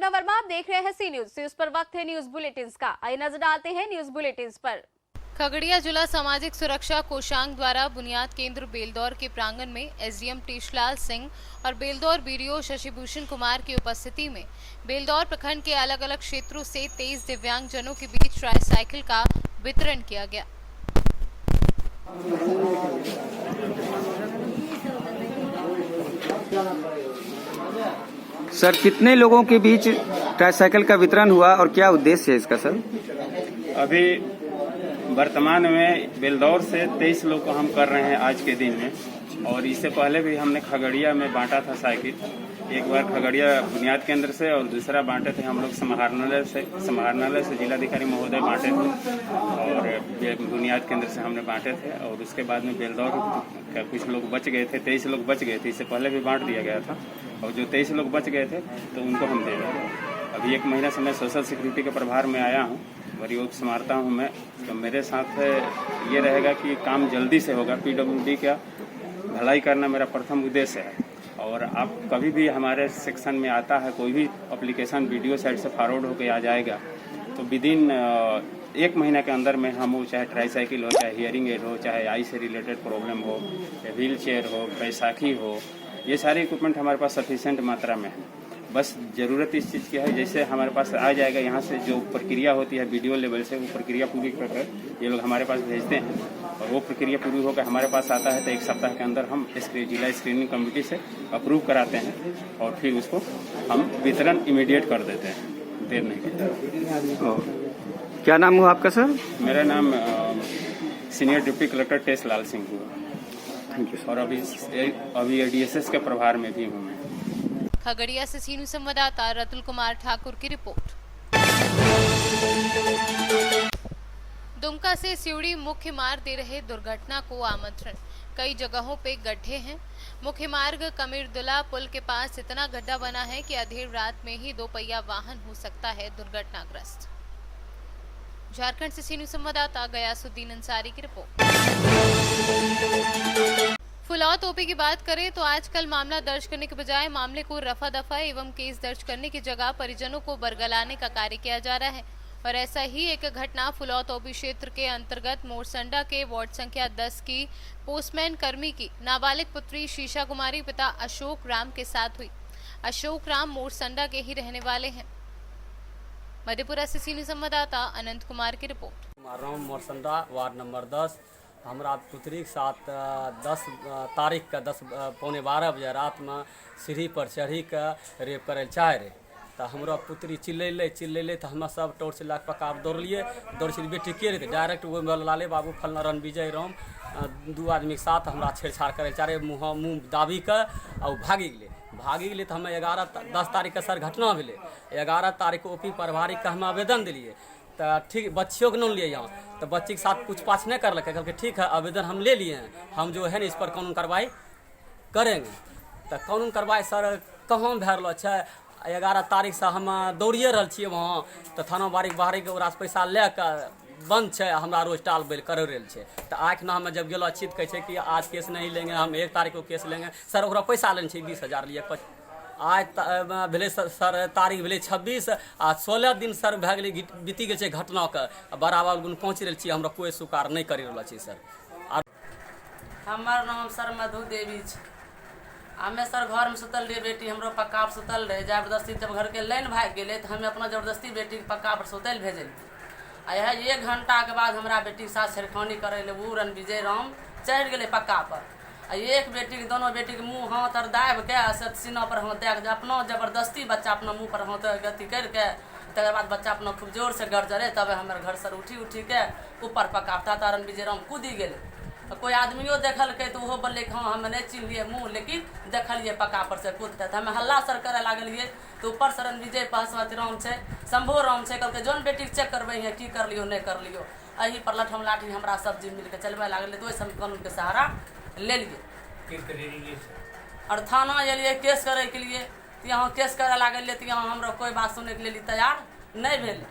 दीपिका वर्मा, आप देख रहे हैं सी न्यूज पर वक्त है न्यूज बुलेटिन का। आइए नजर डालते हैं न्यूज बुलेटिन पर। खगड़िया जिला सामाजिक सुरक्षा कोषांग द्वारा बुनियाद केंद्र बेलदौर के प्रांगण में एसडीएम टेशलाल सिंह और बेलदौर बीडीओ शशिभूषण कुमार की उपस्थिति में बेलदौर प्रखंड के अलग अलग क्षेत्रों से 23 दिव्यांग जनों के बीच ट्राईसाइकिल का वितरण किया गया। सर, कितने लोगों के बीच ट्राईसाइकिल का वितरण हुआ और क्या उद्देश्य है इसका सर? अभी वर्तमान में बेलदौर से 23 लोग को हम कर रहे हैं आज के दिन में, और इससे पहले भी हमने खगड़िया में बांटा था साइकिल। एक बार खगड़िया बुनियाद केंद्र से और दूसरा बांटे थे हम लोग समाहरणालय से जिलाधिकारी महोदय बांटे थे, और बुनियाद केंद्र से हमने बांटे थे। और उसके बाद में बेलदौर का कुछ लोग बच गए थे, 23 लोग बच गए थे, इससे पहले भी बांट दिया गया था। और जो 23 लोग बच गए थे तो उनको हम दे रहे हैं। अभी 1 महीना से मैं सोशल सिक्योरिटी के प्रभार में आया हूँ, वरीयोग संभालता हूँ मैं। तो मेरे साथ ये रहेगा कि काम जल्दी से होगा। पीडब्ल्यूडी का भलाई करना मेरा प्रथम उद्देश्य है। और आप कभी भी हमारे सेक्शन में आता है कोई भी एप्लीकेशन वीडियो साइट से फॉरवर्ड होकर आ जाएगा, तो विदिन 1 महीना के अंदर में हम, चाहे ट्राईसाइकिल हो, चाहे हियरिंग एड हो, चाहे आई से रिलेटेड प्रॉब्लम हो, या व्हील चेयर हो, बैसाखी हो, ये सारे इक्विपमेंट हमारे पास सफिशिएंट मात्रा में है। बस ज़रूरत इस चीज़ की है, जैसे हमारे पास आ जाएगा, यहाँ से जो प्रक्रिया होती है वीडियो लेवल से, वो प्रक्रिया पूरी कर ये लोग हमारे पास भेजते हैं, और वो प्रक्रिया पूरी होकर हमारे पास आता है तो 1 सप्ताह के अंदर हम जिला स्क्रीनिंग कमेटी से अप्रूव कराते हैं, और फिर उसको हम वितरण इमीडिएट कर देते हैं, देर नहीं करते। क्या नाम हुआ आपका सर? मेरा नाम सीनियर डिप्टी कलेक्टर टेशलाल सिंह हुआ। Thank you. और अभी एडीएसएस के प्रभार में भी हूँ मैं। खगड़िया से सीनू संवाददाता रतुल कुमार ठाकुर की रिपोर्ट। दुमका से सिवड़ी मुख्य मार्ग दे रहे दुर्घटना को आमंत्रण। कई जगहों पे गड्ढे हैं। मुख्य मार्ग कमीरदुला पुल के पास इतना गड्ढा बना है कि अधेड़ रात में ही 2 पहिया वाहन हो सकता है दुर्घटनाग्रस्त। झारखंड से सीनू संवाददाता गयासुद्दीन अंसारी की रिपोर्ट। फुलौत ओपी की बात करें तो आजकल मामला दर्ज करने के बजाय मामले को रफा दफा एवं केस दर्ज करने की जगह परिजनों को बरगलाने का कार्य किया जा रहा है। और ऐसा ही एक घटना फुलौत ओपी क्षेत्र के अंतर्गत मोरसंडा के वार्ड संख्या 10 की पोस्टमैन कर्मी की नाबालिग पुत्री शीशा कुमारी पिता अशोक राम के साथ हुई। अशोक राम मोरसंडा के ही रहने वाले हैं। मधेपुरा से सीनियर संवाददाता अनंत कुमार की रिपोर्ट। मोरसंडा वार्ड नंबर 10 हमारा पुत्री के साथ 10 तारीख का 10:45 बजे रात में सीढ़ी पर चढ़ी के रेप करे चाहे रहे। तो हमारा पुत्री चिल्ले तो हम सब टोर्च ला के पका दौड़लिए। बेटी के रहे डायरेक्ट वो लाले बाबू फलना रणविजय राम 2 आदमी के साथ हमारा छेड़छाड़ करे चाहे मुँह दाबी के और भागी गए। तो हमें 10 तारीख का सर घटना मिले। 11 तारीख को ओपी प्रभारी का हम आवेदन दिलिए। तो ठीक बच्चियों को नहीं लिए यहाँ, तो बच्ची के साथ पूछपाछ नहीं कर लगे। कहते ठीक है आवेदन हम ले लिए हैं, हम जो है ना इस पर कानून कार्रवाई करेंगे। तो कानून कार्रवाई सर कहाँ भए रहा है? 11 तारीख से हम दौड़िए रहा छे वहाँ, तो थाना बारी के ओकरा पैसा लेकर बंद है, हमरा रोज टाल बैल कर रहे छे। तो आँख ना हम जब गेलो चित कहे कि आज केस नहीं लेंगे, हम 1 तारीख को केस लेंगे। सर ओकरा पैसा लेने 20,000 लिए। आज भेले सर तारीख भेले 26 आ 16 दिन सर भए गेलै बीती गेल छै घटना के। बराबर गुण पहुँच रहल छी, हमरा कोई स्वीकार नहीं करि रहल छी सर। हमार नाम सर मधु देवी छै। हमें सर घर में सुतल रहे, बेटी हमरो पक्का पर सुतल रहे। जबरदस्ती जब घर के लाइन भाग गए तो हमें अपना जबरदस्ती बेटी के पक्का पर सुतल भेजल। आ यह 1 घंटा के बाद हमारा बेटी के साथ छेड़खानी करे ले वो रणविजय राम चढ़ गए पक्का पर। एक बेटी के दोनों बेटी के मुँह हाथ और दाबि के सीना पर हाथ दे के अपना जबरदस्ती बच्चा अपना मुँह पर हाथ गति करके तकर बाद बच्चा अपना खूब जोर से गरजरे। तब हमारे घर सर उठी के ऊपर पकाता था रणविजय राम कूदी गए। कोई आदमियों देखल के तो वो बोले हाँ हम नहीं चिन्हलिए मुँह, लेकिन देखलिए पक्का पर से कूदते। तो हमें हल्ला सर करे लागलिए। तो ऊपर से रणविजय पासवाती राम है, शंभो राम है, कहल जौन बेटी के चेक करबे है की कर लियो नहीं कर लियो। अही पर लठम लाठी हमारा सब चीज मिल के चलबे लागल। तो ओहि कानून के सहारा ले लिए और थाना एलिए केस करे के लिए। तो यहाँ केस करे लागल तो यहाँ हमरा कोई बात सुने के लिए तैयार नहीं भेल।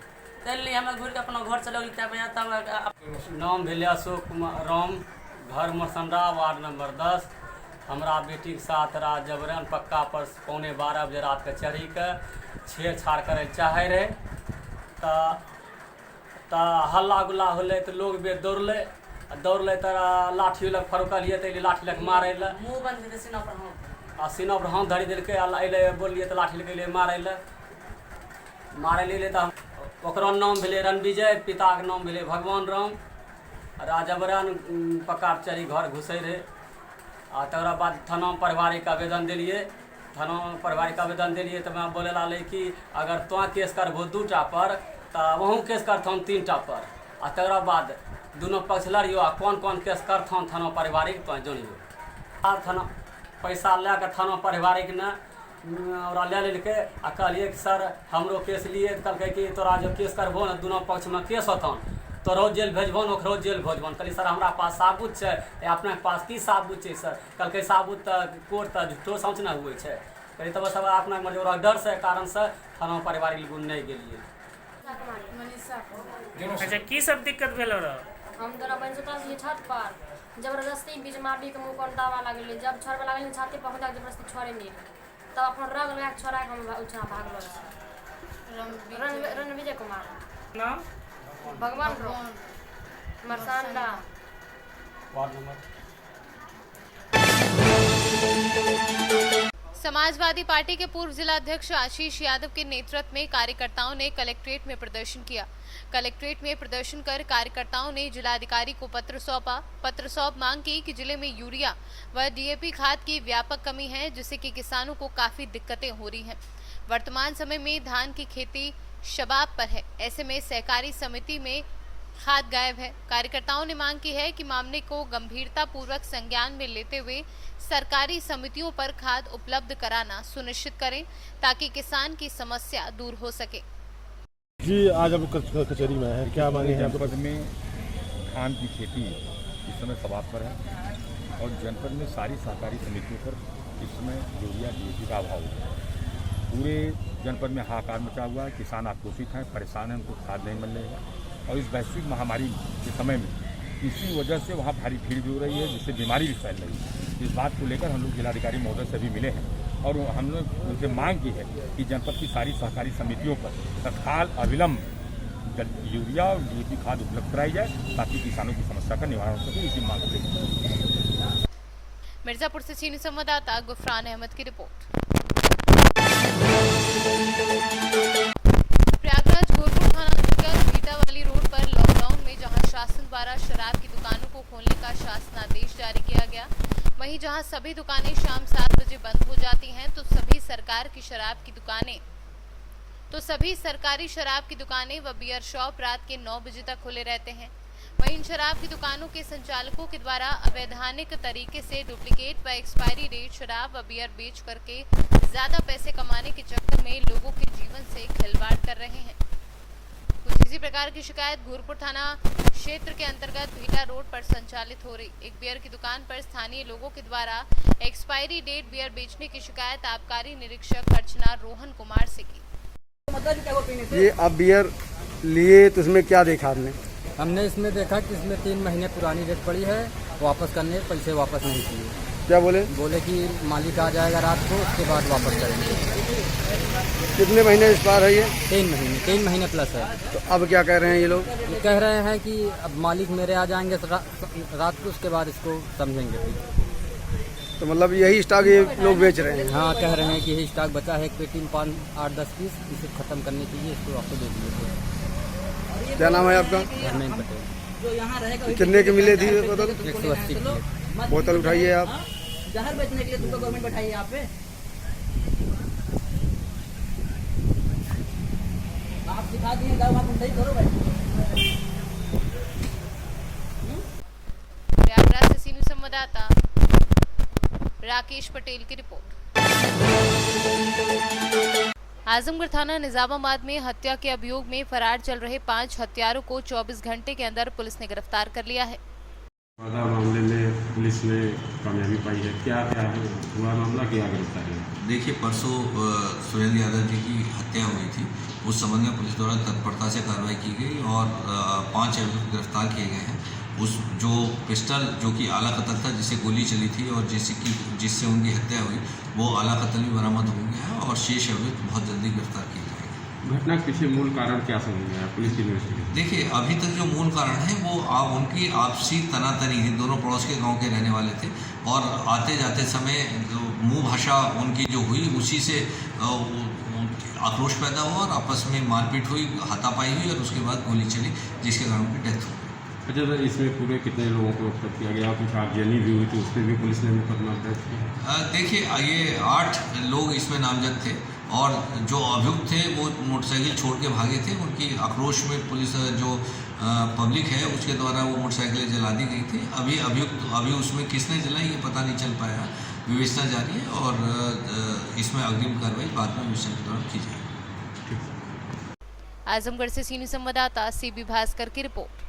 तैयारी हमें घूर के अपना घर चल तब। नाम भेले अशोक कुमार राम, घर मोरसंडा वार्ड नंबर 10। हमरा बेटी के साथ रात जबरन पक्का पर 11:15 बजे रात के चढ़ी के छेड़छाड़ करे चाहे रहे। तो हल्ला गुल्ला होले तो लोग भी दौड़ले तो लाठी लग फरुकलिए तो लाठी लग मारे ले मुंह बंद कर सीना पर हाथ सीना पर हाथ धरी दिलके अइले बोलिए तो लाठी लगे मारे ले तो ओकरा नाम भेले रणविजय, पिता के नाम भेले भगवान राम। राजबरन पक्का चढ़ी घर घुसे रहे। तकरा बाद थाना में पारिवारिक आवेदन दिलिए। तो मैं बोले लाले कि अगर तो केस करबो 2टा पर तो वहूँ केस करथन 3टा पर। तकरा बाद दोनों पक्ष लड़ियो आ कौन केस करथन थाना पारिवारिक तो जोड़ियो। थाना पैसा लैके थाना पारिवारिक ने ले लेके आ कहलिए कि सर हमरो केस लिए। कहलकै कि तोरा जो केस करबो ने दोनों पक्ष में केस होतन तोरो जेल भेजबन ओकरो जेल भेजबन। कहली सर हमरा पास साबुत है अपने पास की साबुत है सर? कहलकै साबुत तो कोर्ट तो झूठो समझ न हुए है। कहली तब सब अपना मजबूर डर से कारण से थाना पारिवारिक गुण नहीं गेलिए। अच्छा की सब दिक्कत भेल रहा? हम तोरा बन सुतल छी छत पर, जबरदस्ती बीच मारबी के मुंह कोन दावा लागले। जब छोड़बे लागले छाती पर होता जबरदस्ती छोड़े नहीं तब अपन रग लगा के छोड़ा के हम उछा भागलो। रणविजय कुमार नाम भगवान रो मरसांडा वार्ड नंबर। समाजवादी पार्टी के पूर्व जिला अध्यक्ष आशीष यादव के नेतृत्व में कार्यकर्ताओं ने कलेक्ट्रेट में प्रदर्शन किया। कलेक्ट्रेट में प्रदर्शन कर कार्यकर्ताओं ने जिलाधिकारी को पत्र सौंप मांग की कि जिले में यूरिया व डीएपी खाद की व्यापक कमी है, जिससे कि किसानों को काफी दिक्कतें हो रही हैं। वर्तमान समय में धान की खेती शबाब पर है, ऐसे में सहकारी समिति में खाद गायब है। कार्यकर्ताओं ने मांग की है कि मामले को गंभीरता पूर्वक संज्ञान में लेते हुए सरकारी समितियों पर खाद उपलब्ध कराना सुनिश्चित करें ताकि किसान की समस्या दूर हो सके। जी आज हम कचहरी में है, क्या मांगे हैं? जनपद में धान की खेती इस समय शबाब पर है और जनपद में सारी सहकारी समितियों पर इस समय यूरिया डीएपी का अभाव है। पूरे जनपद में हाहाकार मचा हुआ है। किसान आक्रोशित हैं, परेशान हैं, उनको खाद नहीं मिल रही है और इस वैश्विक महामारी के समय में इसी वजह से वहाँ भारी भीड़ भी हो रही है, जिससे बीमारी भी फैल रही है। इस बात को लेकर हम लोग जिलाधिकारी महोदय से भी मिले हैं और हम लोग उनसे मांग की है कि जनपद की सारी सहकारी समितियों पर तत्काल अविलंब यूरिया और डीएपी खाद उपलब्ध कराई जाए ताकि किसानों की समस्या का निवारण हो सके। इसी मांग को मिर्जापुर से चीनी संवाददाता गुफरान अहमद की रिपोर्ट। प्रयागराज गोरपुर थाना अंतर्गत बीटा वाली रोड पर लॉकडाउन में जहां शासन द्वारा शराब की दुकानों को खोलने का शासनादेश जारी किया गया, वहीं जहां सभी दुकानें शाम 7 बजे बंद हो जाती हैं तो सभी सरकारी शराब की दुकानें व बियर शॉप रात के 9 बजे तक खुले रहते हैं। वहीं इन शराब की दुकानों के संचालकों के द्वारा अवैधानिक तरीके से डुप्लीकेट व एक्सपायरी डेट शराब व बियर बेच करके ज्यादा पैसे कमाने के चक्कर में लोगों के जीवन से खिलवाड़ कर रहे हैं। कुछ इसी प्रकार की शिकायत घोरपुर थाना क्षेत्र के अंतर्गत भीटा रोड पर संचालित हो रही एक बियर की दुकान पर स्थानीय लोगों के द्वारा एक्सपायरी डेट बियर बेचने की शिकायत आबकारी निरीक्षक अर्चना रोहन कुमार से की। ये अब बियर लिए तो इसमें क्या देखा आपने? हमने इसमें देखा कि इसमें 3 महीने पुरानी डेट पड़ी है, वापस करने पैसे वापस नहीं किए। क्या बोले? बोले कि मालिक आ जाएगा रात को, उसके बाद वापस करेंगे। कितने महीने इस बार है ये? 3 महीने प्लस है। तो अब क्या कह रहे हैं ये लोग? ये कह रहे हैं कि अब मालिक मेरे आ जाएंगे रात को, उसके बाद इसको समझेंगे। तो मतलब यही स्टॉक ये लोग बेच रहे हैं? हाँ, कह रहे हैं कि यही स्टॉक बचा है, एक पेटी में 8-10 पीस, इसे खत्म करने के लिए इसको आपको दे दिए। क्या नाम है आपका? धर्मेंद्र पटेल। कितने की मिले थी बोतल? 180 की बोतल उठाइए आप। जहर बेचने के लिए तुमको गवर्नमेंट बैठाई यहाँ पे। आप सिखा दिए गाँव आप नहीं करो भाई। प्रयागराज से सीनियर संवाददाता राकेश पटेल की रिपोर्ट। आजमगढ़ थाना निजामाबाद में हत्या के अभियोग में फरार चल रहे 5 हत्यारों को 24 घंटे के अंदर पुलिस ने गिरफ्तार कर लिया है। मामले में पुलिस ने कामयाबी पाई है, क्या हुआ मामला, क्या गिरफ्तारी है? देखिए, परसों सुरेंद्र यादव जी की हत्या हुई थी, उस संबंध में पुलिस द्वारा तत्परता से कार्रवाई की गई और 5 अभियुक्त गिरफ्तार किए गए हैं। उस जो पिस्टल जो कि आला कत्ल था, जिसे गोली चली थी और जिससे उनकी हत्या हुई, वो आला कत्ल भी बरामद हो गया है और शेष अभियुक्त बहुत जल्दी गिरफ्तार किया जाएगा। घटना के पीछे मूल कारण क्या समझ आया पुलिस की इन्वेस्टिगेशन? देखिए, अभी तक जो मूल कारण है वो उनकी आपसी तनातनी थी। दोनों पड़ोस के गांव के रहने वाले थे और आते जाते समय मुंह भाषा उनकी जो हुई, उसी से आक्रोश पैदा हुआ और आपस में मारपीट हुई, हाथापाई हुई और उसके बाद गोली चली, जिसके कारण उनकी डेथ हो गई। अच्छा सर, इसमें पूरे कितने लोगों को गिरफ्तार किया गया? कुछ आगजनी भी हुई थी, उस पर भी पुलिस ने मुकदमा दर्ज किया? देखिए, ये 8 लोग इसमें नामजद थे और जो अभियुक्त थे वो मोटरसाइकिल छोड़ के भागे थे। उनकी आक्रोश में पुलिस जो पब्लिक है उसके द्वारा वो मोटरसाइकिलें जला दी गई थी। अभी उसमें किसने जलाई ये पता नहीं चल पाया, विवेचना जारी है और इसमें अग्रिम कार्रवाई बाद में विवेचना के दौरान की जाएगी। आजमगढ़ से सीनियर संवाददाता सीबी भास्कर की रिपोर्ट।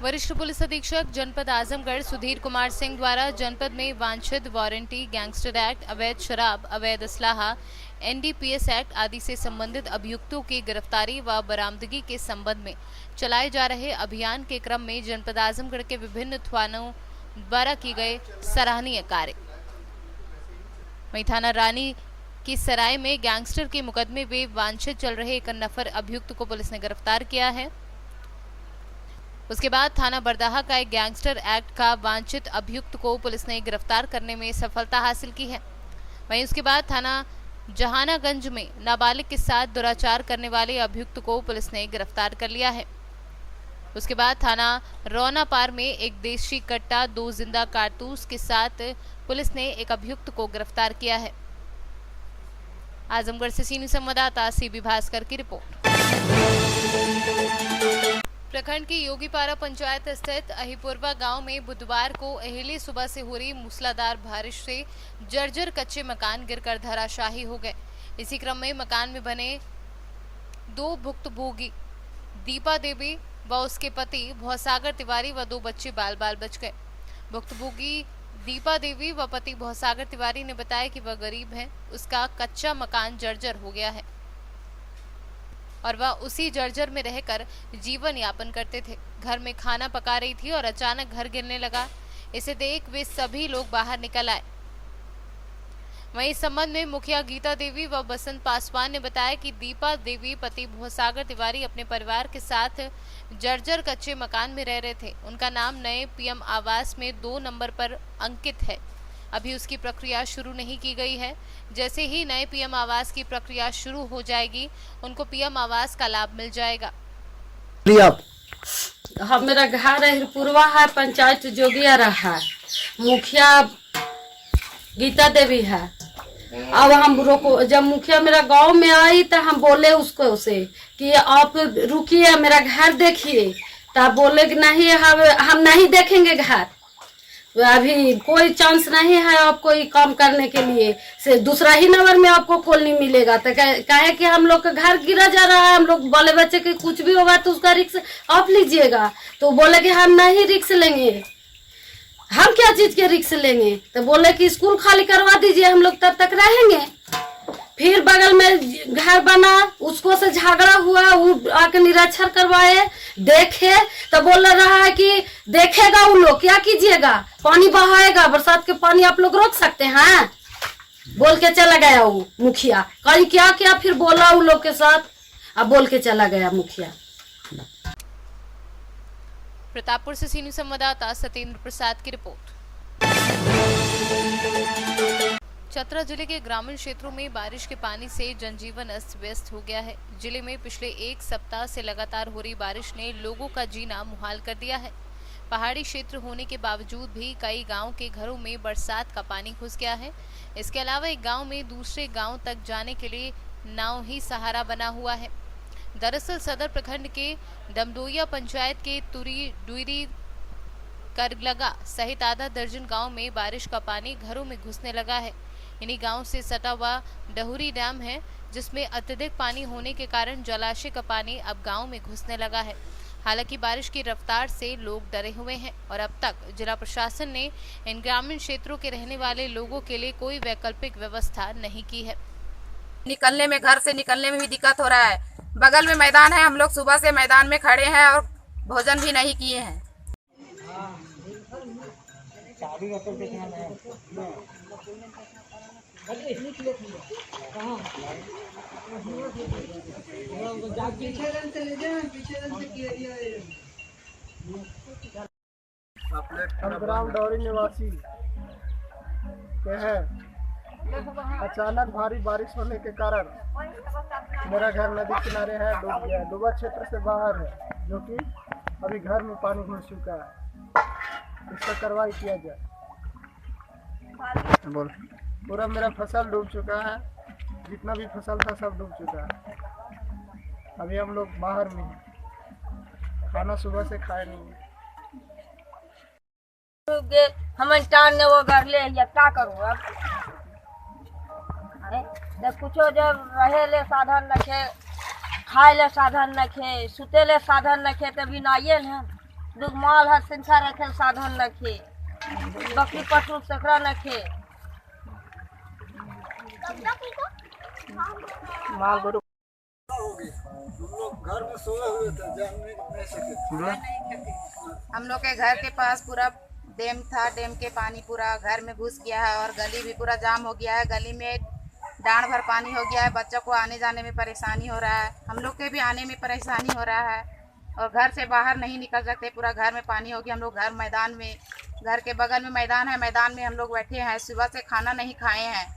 वरिष्ठ पुलिस अधीक्षक जनपद आजमगढ़ सुधीर कुमार सिंह द्वारा जनपद में वांछित वारंटी, गैंगस्टर एक्ट, अवैध शराब, अवैध असलाहा, एनडीपीएस एक्ट आदि से संबंधित अभियुक्तों की गिरफ्तारी व बरामदगी के संबंध में चलाए जा रहे अभियान के क्रम में जनपद आजमगढ़ के विभिन्न थानों द्वारा किए गए सराहनीय कार्य। वहीं थाना रानी की सराय में गैंगस्टर के मुकदमे में वांछित चल रहे एक नफर अभियुक्त को पुलिस ने गिरफ्तार किया है। उसके बाद थाना बरदाहा का एक गैंगस्टर एक्ट का वांछित अभियुक्त को पुलिस ने गिरफ्तार करने में सफलता हासिल की है। वहीं उसके बाद थाना जहानागंज में नाबालिग के साथ दुराचार करने वाले अभियुक्त को पुलिस ने गिरफ्तार कर लिया है। उसके बाद थाना रौनापार में एक देशी कट्टा, 2 जिंदा कारतूस के साथ पुलिस ने एक अभियुक्त को गिरफ्तार किया है। आजमगढ़ से सीनियर संवाददाता सीबी भास्कर की रिपोर्ट। प्रखंड की योगीपारा पंचायत स्थित अहिपुरवा गांव में बुधवार को अहले सुबह से हो रही मूसलाधार बारिश से जर्जर कच्चे मकान गिरकर धराशाही हो गए। इसी क्रम में मकान में बने 2 भुक्तभोगी दीपा देवी व उसके पति भौसागर तिवारी व 2 बच्चे बाल बाल बच गए। भुक्तभोगी दीपा देवी व पति भौसागर तिवारी ने बताया कि वह गरीब है, उसका कच्चा मकान जर्जर हो गया है और वह उसी जर्जर में रहकर जीवन यापन करते थे। घर में खाना पका रही थी और अचानक घर गिरने लगा। इसे देख वे सभी लोग बाहर निकल आए। वहीं इस संबंध में मुखिया गीता देवी व बसंत पासवान ने बताया कि दीपा देवी पति भौसागर तिवारी अपने परिवार के साथ जर्जर कच्चे मकान में रह रहे थे। उनका नाम नए पीएम आवास में 2 नंबर पर अंकित है। अभी उसकी प्रक्रिया शुरू नहीं की गई है। जैसे ही नए पीएम आवास की प्रक्रिया शुरू हो जाएगी, उनको पीएम आवास का लाभ मिल जाएगा। हाँ, मेरा घर हिरपुरवा है, पंचायत जोगिया रहा है, मुखिया गीता देवी है। अब हम रोको, जब मुखिया मेरा गांव में आई तो हम बोले उसको उसे कि आप रुकिए, मेरा घर देखिए। तब बोले कि नहीं, हम नहीं देखेंगे घर, अभी कोई चांस नहीं है आप कोई काम करने के लिए, से दूसरा ही नंबर में आपको कॉलोनी मिलेगा। तो कहे कि हम लोग का घर गिरा जा रहा है, हम लोग बाले बच्चे के कुछ भी होगा तो उसका रिस्क आप लीजिएगा। तो बोले कि हम नहीं रिस्क लेंगे। हम क्या चीज के रिस्क लेंगे? तो बोले कि स्कूल खाली करवा दीजिए, हम लोग तब तक रहेंगे। फिर बगल में घर बना, उसको से झगड़ा हुआ, वो आके निरीक्षण करवाए, देखे तो बोल रहा है कि देखेगा वो लोग, क्या कीजिएगा, पानी बहाएगा, बरसात के पानी आप लोग रोक सकते हैं, बोल के चला गया वो मुखिया। कहीं क्या क्या फिर बोला वो लोग के साथ, अब बोल के चला गया मुखिया। प्रतापपुर से सीनियर संवाददाता सत्येंद्र प्रसाद की रिपोर्ट। चतरा जिले के ग्रामीण क्षेत्रों में बारिश के पानी से जनजीवन अस्त व्यस्त हो गया है। जिले में पिछले 1 सप्ताह से लगातार हो रही बारिश ने लोगों का जीना मुहाल कर दिया है। पहाड़ी क्षेत्र होने के बावजूद भी कई गांव के घरों में बरसात का पानी घुस गया है। इसके अलावा एक गांव में दूसरे गांव तक जाने के लिए नाव ही सहारा बना हुआ है। दरअसल सदर प्रखंड के डमडोइया पंचायत के तुरी डुईरी करलगा सहित आधा दर्जन गांव में बारिश का पानी घरों में घुसने लगा है। इन्हीं गांव से सटा हुआ डहुरी डैम है, जिसमें अत्यधिक पानी होने के कारण जलाशय का पानी अब गांव में घुसने लगा है। हालांकि बारिश की रफ्तार से लोग डरे हुए हैं और अब तक जिला प्रशासन ने इन ग्रामीण क्षेत्रों के रहने वाले लोगों के लिए कोई वैकल्पिक व्यवस्था नहीं की है। निकलने में, घर से निकलने में भी दिक्कत हो रहा है। बगल में मैदान है, हम लोग सुबह से मैदान में खड़े हैं और भोजन भी नहीं किए हैं। हम ग्राम डौरी निवासी के हैं। अचानक भारी बारिश होने के कारण मेरा घर नदी किनारे है, डूब गया। डूबा क्षेत्र से बाहर है, जो कि अभी घर में पानी घुस चुका है। इसका कार्रवाई किया जाए। बोल। पूरा मेरा फसल डूब चुका है, जितना भी फसल था सब डूब चुका है। अभी हम लोग बाहर में हैं, खाना सुबह से खाए नहीं। हम टाल ने वो घर ले या क्या करूँ अब? जब कुछो जब रहे ले साधन नखे, खाए ले साधन नखे, सुते ले साधन नखे, तभी नाइल है। दुख माल है संसा रखे साधन नखे, बकरी पशु सकरा नखे, माल गरु घर में सोए हुए थे, जानने नहीं सके। हम लोग के घर के पास पूरा डैम था, डैम के पानी पूरा घर में घुस गया है और गली भी पूरा जाम हो गया है। गली में डांड भर पानी हो गया है, बच्चों को आने जाने में परेशानी हो रहा है, हम लोग के भी आने में परेशानी हो रहा है और घर से बाहर नहीं निकल सकते। पूरा घर में पानी हो गया। हम लोग घर मैदान में, घर के बगल में मैदान है, मैदान में हम लोग बैठे हैं। सुबह से खाना नहीं खाए हैं।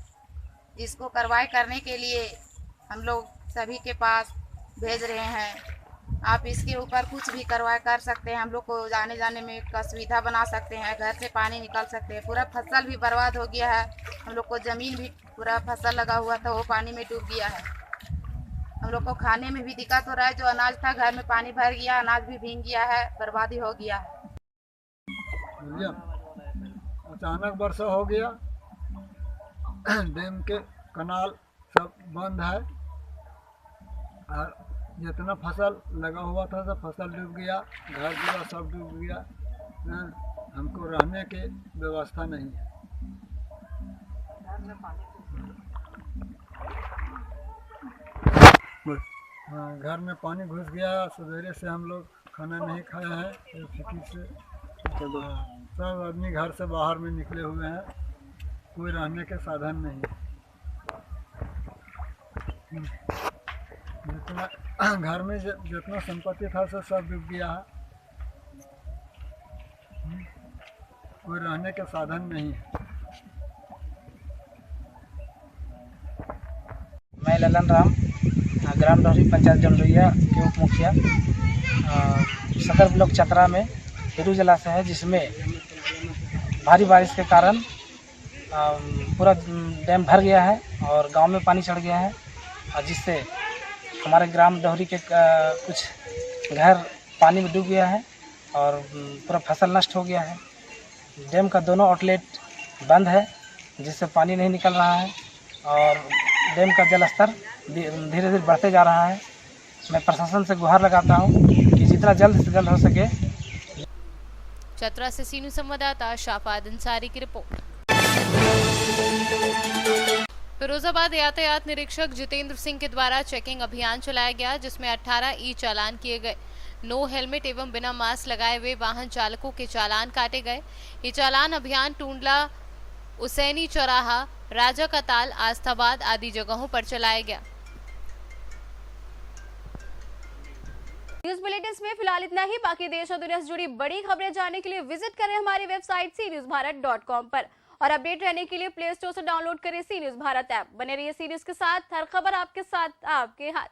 इसको कार्रवाई करने के लिए हम लोग सभी के पास भेज रहे हैं। आप इसके ऊपर कुछ भी कार्रवाई कर सकते हैं। हम लोग को आने जाने में का सुविधा बना सकते हैं, घर से पानी निकल सकते हैं। पूरा फसल भी बर्बाद हो गया है। हम लोग को ज़मीन भी, पूरा फसल लगा हुआ था वो पानी में डूब गया है। हम लोग को खाने में भी दिक्कत हो रहा है। जो अनाज था घर में पानी भर गया, अनाज भी भीग गया है, बर्बादी हो गया है। अचानक वर्षा हो गया, डैम के कनाल सब बंद है और जितना फसल लगा हुआ था सब फसल डूब गया, घर पूरा सब डूब गया। हमको रहने की व्यवस्था नहीं है। हाँ, घर में पानी घुस गया। सवेरे से हम लोग खाना नहीं खाए हैं, फिक्र से सब आदमी घर से बाहर में निकले हुए हैं। कोई रहने के साधन नहीं है। जितना घर में जितना संपत्ति था सब डूब गया है। कोई रहने के साधन नहीं है। मैं ललन राम, ग्राम डौरी पंचायत जमलोइया के उप मुखिया। सदर ब्लॉक चतरा में हिरू जलाशय है, जिसमें भारी बारिश के कारण पूरा डैम भर गया है और गांव में पानी चढ़ गया है, और जिससे हमारे ग्राम डौरी के कुछ घर पानी में डूब गया है और पूरा फसल नष्ट हो गया है। डैम का दोनों आउटलेट बंद है, जिससे पानी नहीं निकल रहा है और डैम का जलस्तर धीरे धीरे बढ़ते जा रहा है। मैं प्रशासन से गुहार लगाता हूँ कि जितना जल्द से जल्द हो सके। चतरा से सीनू संवाददाता शाफाद अंसारी की रिपोर्ट। फिरोजाबाद यातायात निरीक्षक जितेंद्र सिंह के द्वारा चेकिंग अभियान चलाया गया, जिसमें 18 ई चालान किए गए। नो हेलमेट एवं बिना मास्क लगाए हुए वाहन चालकों के चालान काटे गए। ये चालान अभियान टूंडला, उसैनी चौराहा, राजा का ताल, आस्थाबाद आदि जगहों पर चलाया गया। न्यूज बुलेटिन में फिलहाल इतना ही। बाकी देश और दुनिया से जुड़ी बड़ी खबरें जानने के लिए विजिट करें हमारी वेबसाइट cnewsbharat.com पर, और अपडेट रहने के लिए प्ले स्टोर से डाउनलोड करें सी न्यूज भारत ऐप। बने रहिए सी न्यूज के साथ, हर खबर आपके साथ, आपके हाथ।